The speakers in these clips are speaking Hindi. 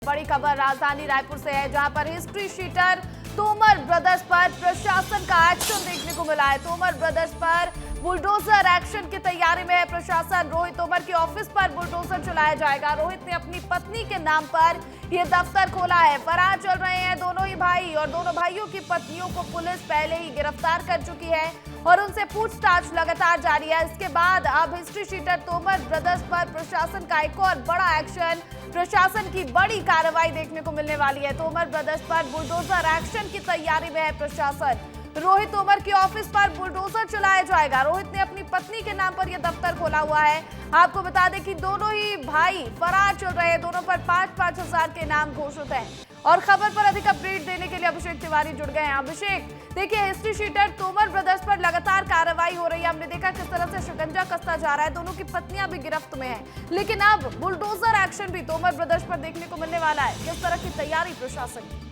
बड़ी खबर राजधानी रायपुर से है, जहां पर हिस्ट्री शीटर तोमर ब्रदर्स पर प्रशासन का एक्शन देखने को मिला है। तोमर ब्रदर्स पर बुलडोजर एक्शन की तैयारी में है प्रशासन। रोहित तोमर के ऑफिस पर बुलडोजर चलाया जाएगा। रोहित ने अपनी पत्नी के नाम पर यह दफ्तर खोला है। फरार चल रहे हैं दोनों ही भाई और दोनों भाइयों की पत्नियों को पुलिस पहले ही गिरफ्तार कर चुकी है और उनसे पूछताछ लगातार जारी है। इसके बाद अब हिस्ट्री शीटर तोमर ब्रदर्स पर प्रशासन का एक और बड़ा एक्शन, प्रशासन की बड़ी कार्रवाई देखने को मिलने वाली है। तोमर ब्रदर्स पर बुलडोजर एक्शन की तैयारी में है प्रशासन। रोहित तोमर के ऑफिस पर बुलडोजर चलाया जाएगा। रोहित ने अपनी पत्नी के नाम पर यह दफ्तर खोला हुआ है। आपको बता दें कि दोनों ही भाई फरार चल रहे हैं। दोनों पर 5-5 हजार के नाम घोषित है। और खबर पर अधिक अपडेट देने के लिए अभिषेक तिवारी जुड़ गए हैं। अभिषेक, देखिए हिस्ट्री शीटर तोमर ब्रदर्स पर लगातार कार्रवाई हो रही है। हमने देखा किस तरह से शिकंजा कसता जा रहा है। दोनों की पत्नियां भी गिरफ्त में हैं, लेकिन अब बुलडोजर एक्शन भी तोमर ब्रदर्स पर देखने को मिलने वाला है। किस तरह की तैयारी प्रशासन की?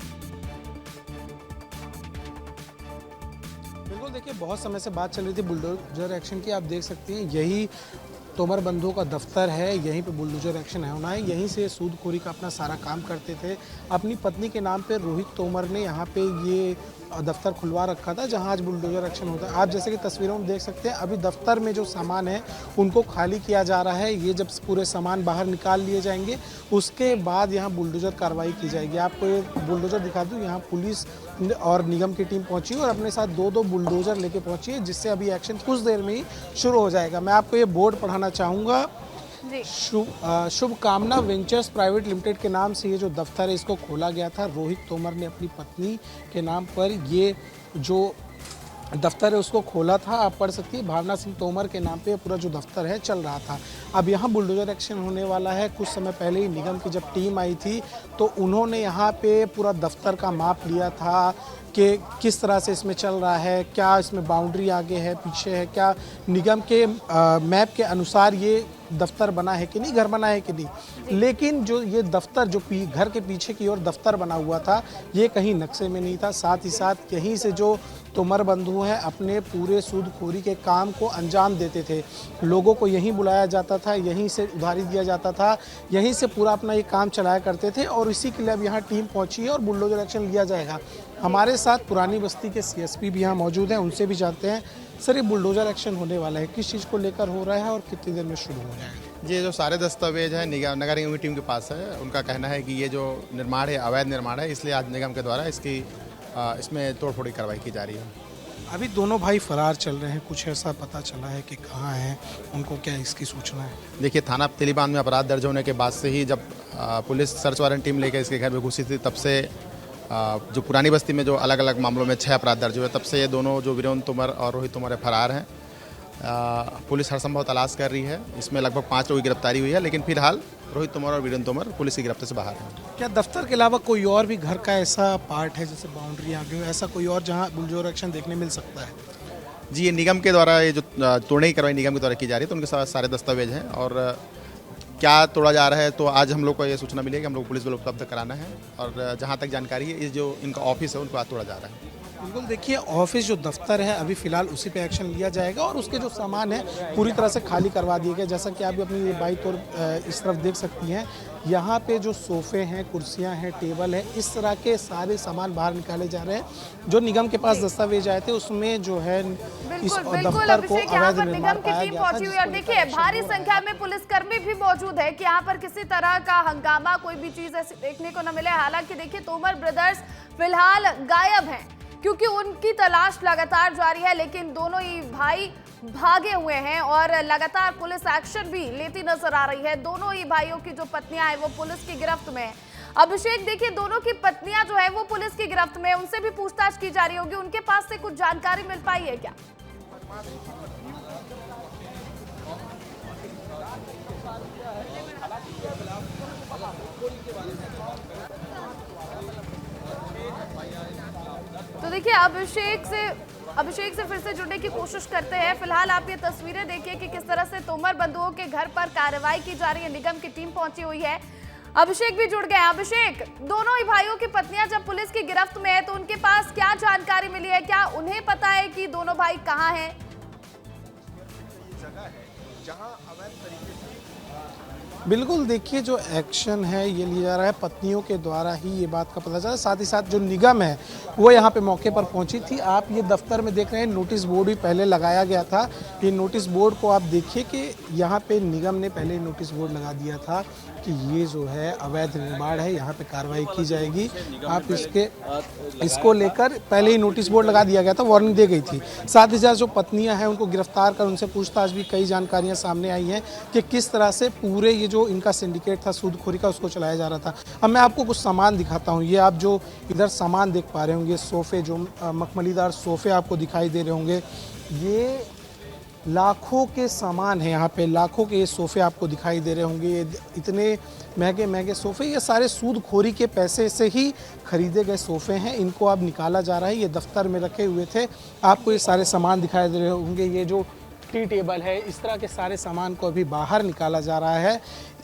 बिल्कुल, देखिए बहुत समय से बात चल रही थी बुलडोजर एक्शन की। आप देख सकते हैं यही तोमर बंधुओं का दफ्तर है, यहीं पे बुलडोजर एक्शन है होना है। यहीं से सूदखोरी का अपना सारा काम करते थे। अपनी पत्नी के नाम पे रोहित तोमर ने यहाँ पे ये दफ्तर खुलवा रखा था, जहाँ आज बुलडोजर एक्शन होता है। आप जैसे कि तस्वीरों में देख सकते हैं, अभी दफ्तर में जो सामान है उनको खाली किया जा रहा है। ये जब पूरे सामान बाहर निकाल लिए जाएंगे उसके बाद यहाँ बुलडोजर कार्रवाई की जाएगी। आपको ये बुलडोजर दिखा दूँ, यहाँ पुलिस और निगम की टीम पहुंची और अपने साथ 2-2 बुलडोजर लेके पहुंची है, जिससे अभी एक्शन कुछ देर में ही शुरू हो जाएगा। मैं आपको ये बोर्ड पढ़ाना चाहूँगा। शुभकामना वेंचर्स प्राइवेट लिमिटेड के नाम से ये जो दफ्तर है इसको खोला गया था। रोहित तोमर ने अपनी पत्नी के नाम पर ये जो दफ्तर है उसको खोला था। आप पढ़ सकती है, भावना सिंह तोमर के नाम पे पूरा जो दफ्तर है चल रहा था। अब यहाँ बुलडोजर एक्शन होने वाला है। कुछ समय पहले ही निगम की जब टीम आई थी तो उन्होंने यहाँ पे पूरा दफ्तर का माप लिया था कि किस तरह से इसमें चल रहा है, क्या इसमें बाउंड्री आगे है पीछे है, क्या निगम के मैप के अनुसार ये दफ्तर बना है कि नहीं, घर बना है कि नहीं। लेकिन जो ये दफ्तर जो घर के पीछे की ओर दफ्तर बना हुआ था ये कहीं नक्शे में नहीं था। साथ ही साथ यहीं से जो तोमर बंधु हैं अपने पूरे सूदखोरी के काम को अंजाम देते थे। लोगों को यहीं बुलाया जाता था, यहीं से उधारी दिया जाता था, यहीं से पूरा अपना ये काम चलाया करते थे और इसी के लिए अब यहाँ टीम पहुँची है और बुलडोजर एक्शन लिया जाएगा। हमारे साथ पुरानी बस्ती के सीएसपी भी यहाँ मौजूद हैं, उनसे भी जानते हैं। सर, ये बुलडोजर एक्शन होने वाला है, किस चीज़ को लेकर हो रहा है और कितनी देर में शुरू हो जाएगा? ये जो सारे दस्तावेज हैं नगर निगम की टीम के पास है। उनका कहना है कि ये जो निर्माण है अवैध निर्माण है, इसलिए आज निगम के द्वारा इसमें तोड़फोड़ की कार्रवाई की जा रही है। अभी दोनों भाई फरार चल रहे हैं, कुछ ऐसा पता चला है कि कहाँ हैं, उनको क्या इसकी सूचना है? देखिए, थाना तेलीबांध में अपराध दर्ज होने के बाद से ही जब पुलिस सर्च वारंट टीम लेकर इसके घर में घुसी थी, तब से जो पुरानी बस्ती में जो अलग अलग मामलों में 6 अपराध दर्ज हुए, तब से ये दोनों जो वीरेंद्र तोमर और रोहित तोमर फरार हैं। पुलिस हर संभव तलाश कर रही है। इसमें लगभग 5 लोगों की गिरफ्तारी हुई है, लेकिन फिलहाल रोहित तोमर और वीरेंद्र तोमर पुलिस की गिरफ्त से बाहर हैं। क्या दफ्तर के अलावा कोई और भी घर का ऐसा पार्ट है, जैसे बाउंड्री आगे हो, ऐसा कोई और जहाँ बुलडोजर एक्शन देखने मिल सकता है? जी, ये निगम के द्वारा, ये जो तोड़ने की कार्रवाई निगम के द्वारा की जा रही है, तो उनके साथ सारे दस्तावेज हैं और क्या तोड़ा जा रहा है तो आज हम लोग को ये सूचना मिली है कि हम लोग पुलिस बल उपलब्ध कराना है और जहाँ तक जानकारी है इस जो इनका ऑफिस है उनको आज तोड़ा जा रहा है। बिल्कुल, देखिए ऑफिस जो दफ्तर है अभी फिलहाल उसी पे एक्शन लिया जाएगा और उसके जो सामान है पूरी तरह से खाली करवा दिए गए। जैसा कि आप भी अपनी बाइक और इस तरफ देख सकती हैं, यहाँ पे जो सोफे हैं, कुर्सियाँ हैं, टेबल है, इस तरह के सारे सामान बाहर निकाले जा रहे हैं। जो निगम के पास दस्तावेज आए थे उसमें जो है इस दफ्तर को अवैध निर्माण पाया गया था। और देखिए भारी संख्या में पुलिसकर्मी भी मौजूद है कि यहाँ पर किसी तरह का हंगामा, कोई भी चीज ऐसी देखने को न मिले। हालांकि देखिए तोमर ब्रदर्स फिलहाल गायब हैं क्योंकि उनकी तलाश लगातार जारी है, लेकिन दोनों ही भाई भागे हुए हैं और लगातार पुलिस एक्शन भी लेती नजर आ रही है। दोनों ही भाइयों की जो पत्नियां हैं वो पुलिस की गिरफ्त में है। अभिषेक, देखिए दोनों की पत्नियां जो है वो पुलिस की गिरफ्त में, उनसे भी पूछताछ की जा रही होगी। उनके पास से कुछ जानकारी मिल पाई है क्या? तो देखिए अभिषेक से फिर से जुड़ने की कोशिश करते हैं। फिलहाल आप ये तस्वीरें देखिए कि किस तरह से तोमर बंधुओं के घर पर कार्रवाई की जा रही है। निगम की टीम पहुंची हुई है। अभिषेक भी जुड़ गए। अभिषेक, दोनों ही भाइयों की पत्नियां जब पुलिस की गिरफ्त में है तो उनके पास क्या जानकारी मिली है? क्या उन्हें पता है कि दोनों भाई कहां हैं? बिल्कुल, देखिए जो एक्शन है ये लिया जा रहा है पत्नियों के द्वारा ही, ये बात का पता चला। साथ ही साथ जो निगम है वो यहाँ पे मौके पर पहुंची थी। आप ये दफ्तर में देख रहे हैं नोटिस बोर्ड भी पहले लगाया गया था। ये नोटिस बोर्ड को आप देखिए कि यहाँ पे निगम ने पहले ही नोटिस बोर्ड लगा दिया था कि ये जो है अवैध निर्माण है, यहाँ पे कार्रवाई की जाएगी। आप इसको लेकर पहले ही नोटिस बोर्ड लगा दिया गया था, वार्निंग दी गई थी। साथ ही साथ जो पत्नियां हैं उनको गिरफ्तार कर उनसे पूछताछ भी कई जानकारियां सामने आई हैं कि किस तरह से पूरे ये जो इनका सिंडिकेट था सूदखोरी का उसको चलाया जा रहा था। अब मैं आपको कुछ सामान दिखाता हूँ। ये आप जो इधर सामान देख पा रहे होंगे, सोफ़े, जो मखमलीदार सोफ़े आपको दिखाई दे रहे होंगे, ये लाखों के सामान है। यहाँ पे लाखों के ये सोफ़े आपको दिखाई दे रहे होंगे। ये इतने महंगे महंगे सोफ़े, ये सारे सूदखोरी के पैसे से ही खरीदे गए सोफ़े हैं। इनको अब निकाला जा रहा है। ये दफ्तर में रखे हुए थे। आपको ये सारे सामान दिखाई दे रहे होंगे। ये जो टी टेबल है, इस तरह के सारे सामान को अभी बाहर निकाला जा रहा है।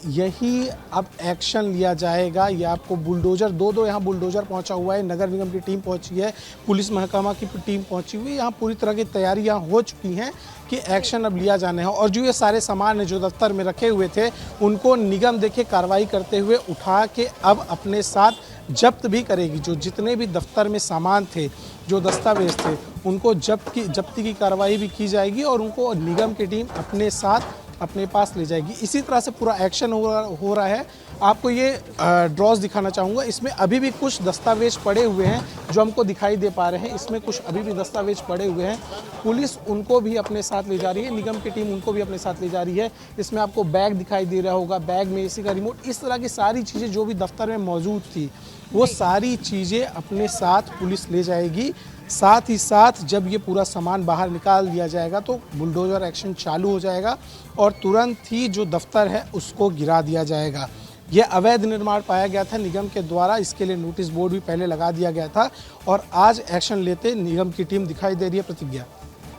यही अब एक्शन लिया जाएगा। ये आपको बुलडोजर, दो यहाँ बुलडोजर पहुंचा हुआ है, नगर निगम की टीम पहुंची है, पुलिस महकमा की टीम पहुंची हुई है। यहाँ पूरी तरह की तैयारियां हो चुकी हैं कि एक्शन अब लिया जाना है। और जो ये सारे सामान है जो दफ्तर में रखे हुए थे, उनको निगम देखिए कार्रवाई करते हुए उठा के अब अपने साथ जब्त भी करेगी। जो जितने भी दफ्तर में सामान थे, जो दस्तावेज थे, उनको जब्ती की कार्रवाई भी की जाएगी और उनको निगम की टीम अपने साथ अपने पास ले जाएगी। इसी तरह से पूरा एक्शन हो रहा है। आपको ये ड्रॉज दिखाना चाहूँगा। इसमें अभी भी कुछ दस्तावेज पड़े हुए हैं जो हमको दिखाई दे पा रहे हैं। इसमें कुछ अभी भी दस्तावेज पड़े हुए हैं। पुलिस उनको भी अपने साथ ले जा रही है, निगम की टीम उनको भी अपने साथ ले जा रही है। इसमें आपको बैग दिखाई दे रहा होगा, बैग में एसी का रिमोट, इस तरह की सारी चीज़ें जो भी दफ्तर में मौजूद थी, वो सारी चीज़ें अपने साथ पुलिस ले जाएगी। साथ ही साथ जब ये पूरा सामान बाहर निकाल दिया जाएगा तो बुलडोजर एक्शन चालू हो जाएगा और तुरंत ही जो दफ्तर है उसको गिरा दिया जाएगा। ये अवैध निर्माण पाया गया था निगम के द्वारा। इसके लिए नोटिस बोर्ड भी पहले लगा दिया गया था और आज एक्शन लेते निगम की टीम दिखाई दे रही है। प्रतिज्ञा।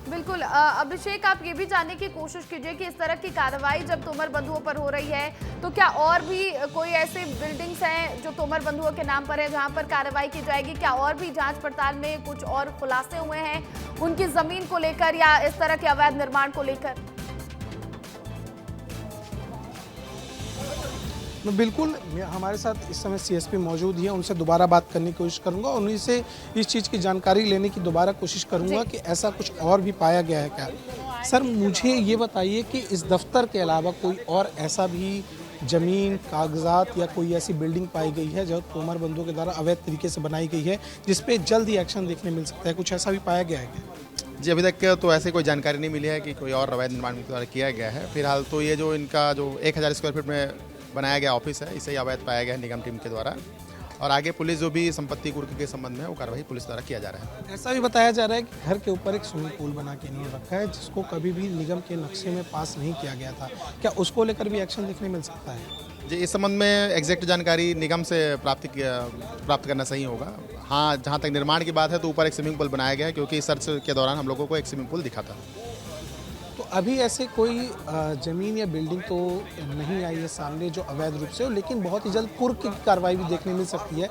बिल्कुल अभिषेक, आप ये भी जानने की कोशिश कीजिए कि इस तरह की कार्रवाई जब तोमर बंधुओं पर हो रही है तो क्या और भी कोई ऐसे बिल्डिंग्स हैं जो तोमर बंधुओं के नाम पर है जहां पर कार्रवाई की जाएगी? क्या और भी जांच पड़ताल में कुछ और खुलासे हुए हैं उनकी जमीन को लेकर या इस तरह के अवैध निर्माण को लेकर? बिल्कुल, हमारे साथ इस समय सीएसपी मौजूद है, उनसे दोबारा बात करने की कोशिश करूंगा, उन्हीं से इस चीज़ की जानकारी लेने की दोबारा कोशिश करूंगा कि ऐसा कुछ और भी पाया गया है क्या। सर, मुझे ये बताइए कि इस दफ्तर के अलावा कोई और ऐसा भी ज़मीन, कागजात या कोई ऐसी बिल्डिंग पाई गई है जो तोमर बंधुओं के द्वारा अवैध तरीके से बनाई गई है जिस पे जल्द ही एक्शन देखने मिल सकता है? कुछ ऐसा भी पाया गया है क्या? जी, अभी तक तो ऐसे कोई जानकारी नहीं मिली है कि कोई और अवैध निर्माण के द्वारा किया गया है। फिलहाल तो ये जो इनका जो 1000 स्क्वायर फीट में बनाया गया ऑफिस है, इसे ही अवैध पाया गया है निगम टीम के द्वारा। और आगे पुलिस जो भी संपत्ति कुर्क के संबंध में वो कार्रवाई पुलिस द्वारा किया जा रहा है। ऐसा भी बताया जा रहा है कि घर के ऊपर एक स्विमिंग पूल बना के इन्होंने रखा है जिसको कभी भी निगम के नक्शे में पास नहीं किया गया था। क्या उसको लेकर भी एक्शन देखने मिल सकता है? जी, इस संबंध में एग्जैक्ट जानकारी निगम से प्राप्त करना सही होगा। हाँ, जहाँ तक निर्माण की बात है तो ऊपर एक स्विमिंग पूल बनाया गया है, क्योंकि सर्च के दौरान हम लोगों को एक स्विमिंग पूल दिखा था। तो अभी ऐसे कोई ज़मीन या बिल्डिंग तो नहीं आई है सामने जो अवैध रूप से हो, लेकिन बहुत ही जल्द कुर्क की कार्रवाई भी देखने मिल सकती है।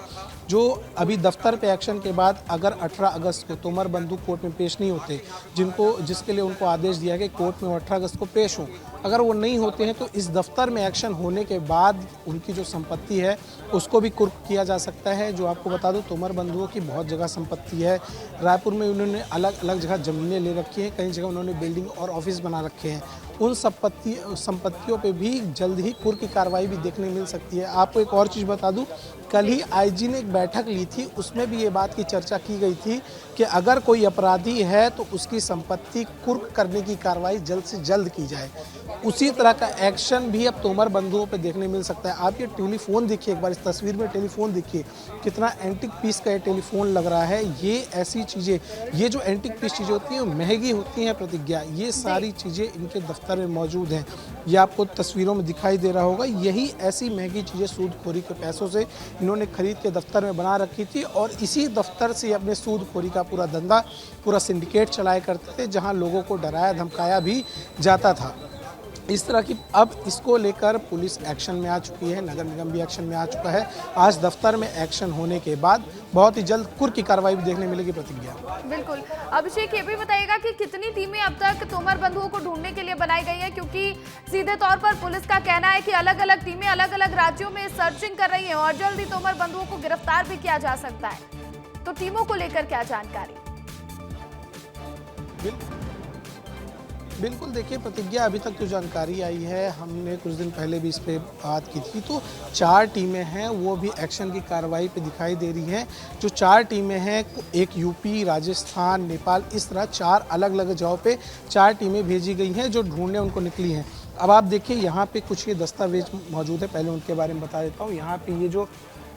जो अभी दफ्तर पे एक्शन के बाद अगर 18 अगस्त को तोमर बंधु कोर्ट में पेश नहीं होते, जिसके लिए उनको आदेश दिया गया कोर्ट में 18 अगस्त को पेश हों, अगर वो नहीं होते हैं तो इस दफ्तर में एक्शन होने के बाद उनकी जो संपत्ति है उसको भी कुर्क किया जा सकता है। जो आपको बता दूं, तोमर बंधुओं की बहुत जगह संपत्ति है। रायपुर में उन्होंने अलग अलग जगह ज़मीनें ले रखी हैं, कई जगह उन्होंने बिल्डिंग और ऑफिस बना रखे हैं। उन संपत्तियों पे भी जल्द ही कुर्क की कार्रवाई भी देखने मिल सकती है। आपको एक और चीज़ बता दूं, कल ही आईजी ने एक बैठक ली थी, उसमें भी ये बात की चर्चा की गई थी कि अगर कोई अपराधी है तो उसकी संपत्ति कुर्क करने की कार्रवाई जल्द से जल्द की जाए। उसी तरह का एक्शन भी अब तोमर बंधुओं पे देखने मिल सकता है। आप ये टेलीफोन देखिए, एक बार इस तस्वीर में टेलीफोन देखिए, कितना एंटिक पीस का ये टेलीफोन लग रहा है। ये ऐसी चीज़ें, ये जो एंटिक पीस चीज़ें होती हैं वो महंगी होती हैं। प्रतिज्ञा, ये सारी चीज़ें इनके दफ्तर में मौजूद हैं। ये आपको तस्वीरों में दिखाई दे रहा होगा। यही ऐसी महंगी चीज़ें सूदखोरी के पैसों से इन्होंने खरीद के दफ्तर में बना रखी थी और इसी दफ्तर से अपने सूदखोरी का पूरा धंधा, पूरा सिंडिकेट चलाया करते थे, जहाँ लोगों को डराया धमकाया भी जाता था। इस तरह की अब इसको लेकर पुलिस एक्शन में आ चुकी है, नगर निगम भी एक्शन में आ चुका है। आज दफ्तर में एक्शन होने के बाद बहुत ही जल्द कुर्क की कार्रवाई भी देखने मिलेगी। प्रतिज्ञा, बिल्कुल। अभिषेक, ये भी बताइएगा कि कितनी टीमें अब तक तोमर बंधुओं को ढूंढने के लिए बनाई गई हैं, क्योंकि सीधे तौर पर पुलिस का कहना है कि अलग अलग टीमें अलग अलग राज्यों में सर्चिंग कर रही हैं और जल्द ही तोमर बंधुओं को गिरफ्तार भी किया जा सकता है। तो टीमों को लेकर क्या जानकारी? बिल्कुल देखिए प्रतिज्ञा, अभी तक जो जानकारी आई है, हमने कुछ दिन पहले भी इस पे बात की थी, तो 4 टीमें हैं वो भी एक्शन की कार्रवाई पे दिखाई दे रही हैं। जो 4 टीमें हैं, एक यूपी, राजस्थान, नेपाल, इस तरह 4 अलग अलग जगहों पे 4 टीमें भेजी गई हैं जो ढूंढने उनको निकली हैं। अब आप देखिए यहाँ पे कुछ ये दस्तावेज मौजूद है, पहले उनके बारे में बता देता हूँ। यहाँ पे ये जो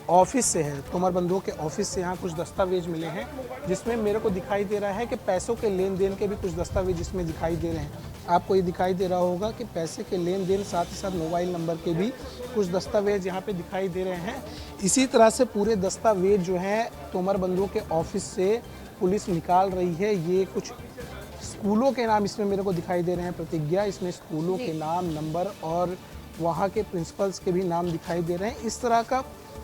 ऑफिस से है, तोमर बंधुओं के ऑफिस से यहाँ कुछ दस्तावेज मिले हैं, जिसमें मेरे को दिखाई दे रहा है कि पैसों के लेन देन के भी कुछ दस्तावेज इसमें दिखाई दे रहे हैं। आपको ये दिखाई दे रहा होगा कि पैसे के लेन देन, साथ ही साथ मोबाइल नंबर के भी कुछ दस्तावेज यहाँ पे दिखाई दे रहे हैं। इसी तरह से पूरे दस्तावेज जो हैं तोमर बंधुओं के ऑफिस से पुलिस निकाल रही है। ये कुछ स्कूलों के नाम इसमें मेरे को दिखाई दे रहे हैं। प्रतिज्ञा, इसमें स्कूलों के नाम, नंबर और वहाँ के प्रिंसिपल्स के भी नाम दिखाई दे रहे हैं। इस तरह का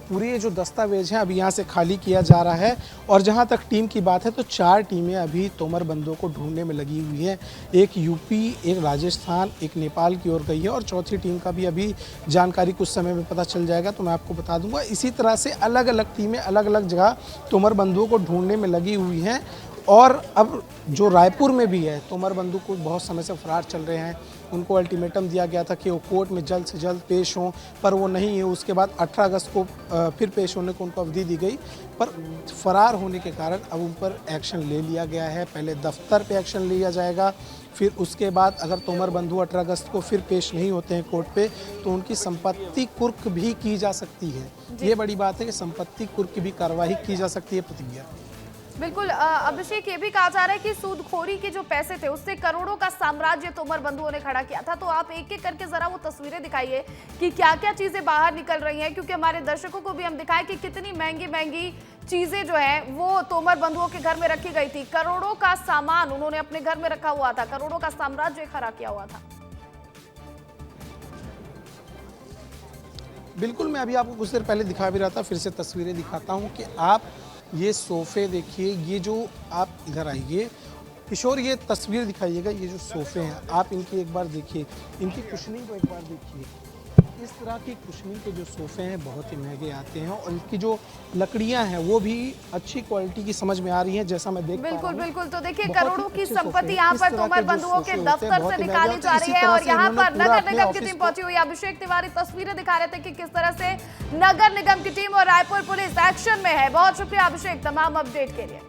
पूरे ये जो दस्तावेज हैं अभी यहाँ से खाली किया जा रहा है। और जहाँ तक टीम की बात है तो 4 टीमें अभी तोमर बंधुओं को ढूंढने में लगी हुई हैं। एक यूपी, एक राजस्थान, एक नेपाल की ओर गई है और चौथी टीम का भी अभी जानकारी कुछ समय में पता चल जाएगा तो मैं आपको बता दूंगा। इसी तरह से अलग अलग टीमें अलग अलग जगह तोमर बंधुओं को ढूंढने में लगी हुई हैं। और अब जो रायपुर में भी है, तोमर बंधु को बहुत समय से फरार चल रहे हैं। उनको अल्टीमेटम दिया गया था कि वो कोर्ट में जल्द से जल्द पेश हों, पर वो नहीं है। उसके बाद 18 अगस्त को फिर पेश होने को उनको अवधि दी गई, पर फरार होने के कारण अब उन पर एक्शन ले लिया गया है। पहले दफ्तर पे एक्शन लिया जाएगा, फिर उसके बाद अगर तोमर बंधु 18 अगस्त को फिर पेश नहीं होते हैं कोर्ट पे तो उनकी संपत्ति कुर्क भी की जा सकती है। ये बड़ी बात है कि संपत्ति कुर्क की भी कार्रवाई की जा सकती है। प्रतिज्ञा, बिल्कुल। अभिषेक, ये भी कहा जा रहा है कि सूदखोरी के जो पैसे थे उससे करोड़ों का साम्राज्य तोमर बंधुओं ने खड़ा किया था। तो आप एक एक करके जरा वो तस्वीरें दिखाइए कि क्या क्या चीजें बाहर निकल रही हैं, क्योंकि हमारे दर्शकों को भी हम दिखाएं कि कितनी महंगी महंगी चीजें जो है वो तोमर बंधुओं के घर में रखी गई थी। करोड़ों का सामान उन्होंने अपने घर में रखा हुआ था, करोड़ों का साम्राज्य खड़ा किया हुआ था। बिल्कुल, मैं अभी आपको कुछ देर पहले दिखा भी रहा था, फिर से तस्वीरें दिखाता हूँ कि आप ये सोफ़े देखिए। ये जो आप इधर आइए किशोर, ये तस्वीर दिखाइएगा। ये जो सोफ़े हैं आप इनकी एक बार देखिए, इनकी कुशनिंग को एक बार देखिए। इस तरह की कुशनिंग के जो सोफ़े हैं बहुत ही महंगे आते हैं और इनकी जो लकड़ियां हैं वो भी अच्छी क्वालिटी की समझ में आ रही हैं, जैसा मैं देख पा रहा हूं। बिल्कुल। तो देखिए, करोड़ों की संपत्ति यहाँ पर तोमर बंधुओं के दफ्तर से निकाली जा रही है और यहाँ पर नगर निगम की टीम पहुंची हुई है। अभिषेक तिवारी तस्वीरें दिखा रहे थे कि किस तरह से नगर निगम की टीम और रायपुर पुलिस एक्शन में है। बहुत शुक्रिया अभिषेक तमाम अपडेट के लिए।